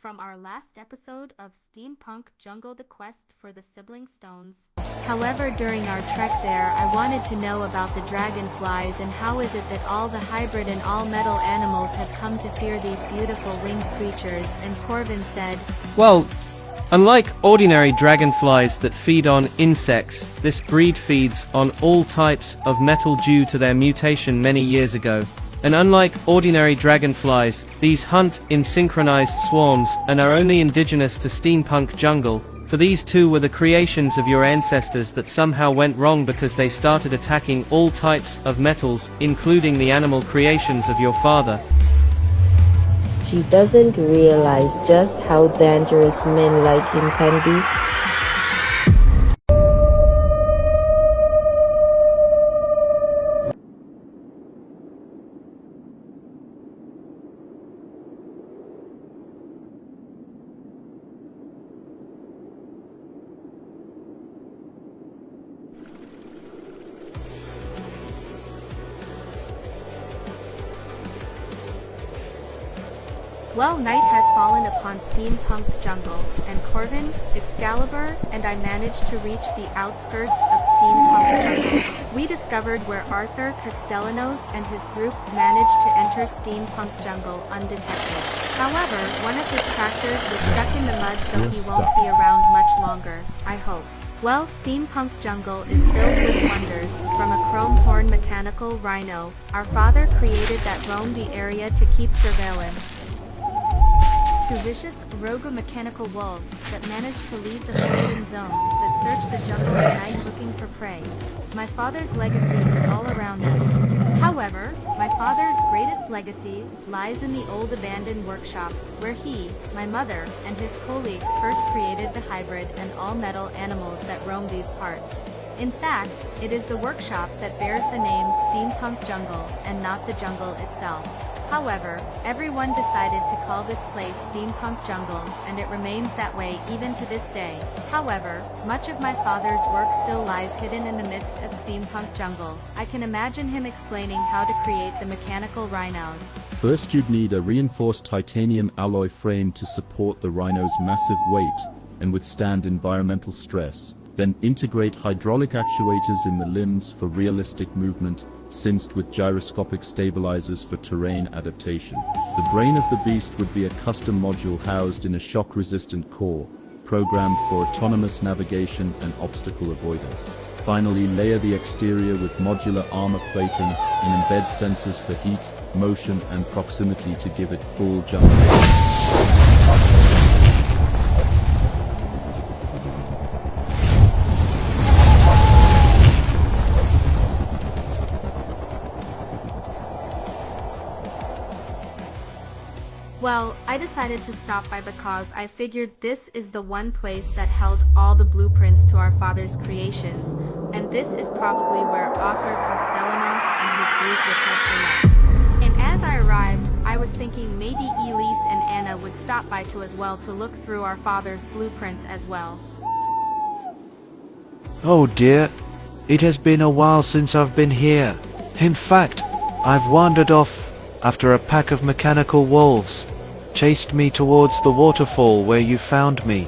from our last episode of Steampunk Jungle, the quest for the Sibling Stones. However, during our trek there, I wanted to know about the dragonflies and how is it that all the hybrid and all-metal animals have come to fear these beautiful winged creatures, and Corvin said, Well, unlike ordinary dragonflies that feed on insects, this breed feeds on all types of metal due to their mutation many years ago. And unlike ordinary dragonflies, these hunt in synchronized swarms and are only indigenous to Steampunk Jungle, for these two were the creations of your ancestors that somehow went wrong because they started attacking all types of metals, including the animal creations of your father. She doesn't realize just how dangerous men like him can be. Well, night has fallen upon Steampunk Jungle, and Corvin, Excalibur, and I managed to reach the outskirts of Steampunk Jungle. We discovered where Arthur Castellanos and his group managed to enter Steampunk Jungle undetected. However, one of his tractors was stuck in the mud, so he won't be around much longer, I hope. Well, Steampunk Jungle is filled with wonders, from a chrome horn mechanical rhino, our father created that roam the area to keep surveillance, to vicious, rogue mechanical wolves that manage to leave the forbidden zone, that search the jungle at night looking for prey. My father's legacy is all around us. However, my father's greatest legacy lies in the old abandoned workshop, where he, my mother, and his colleagues first created the hybrid and all-metal animals that roam these parts. In fact, it is the workshop that bears the name Steampunk Jungle, and not the jungle itself. However, everyone decided to call this place Steampunk Jungle, and it remains that way even to this day. However, much of my father's work still lies hidden in the midst of Steampunk Jungle. I can imagine him explaining how to create the mechanical rhinos. First, you'd need a reinforced titanium alloy frame to support the rhino's massive weight and withstand environmental stress. Then integrate hydraulic actuators in the limbs for realistic movement, synced with gyroscopic stabilizers for terrain adaptation. The brain of the beast would be a custom module housed in a shock-resistant core, programmed for autonomous navigation and obstacle avoidance. Finally, layer the exterior with modular armor plating and embed sensors for heat, motion, and proximity to give it full jump. Well, I decided to stop by because I figured this is the one place that held all the blueprints to our father's creations, and this is probably where Arthur Castellanos and his group would head for next. And as I arrived, I was thinking maybe Elise and Anna would stop by too as well to look through our father's blueprints as well. Oh dear, it has been a while since I've been here. In fact, I've wandered off after a pack of mechanical wolves chased me towards the waterfall where you found me.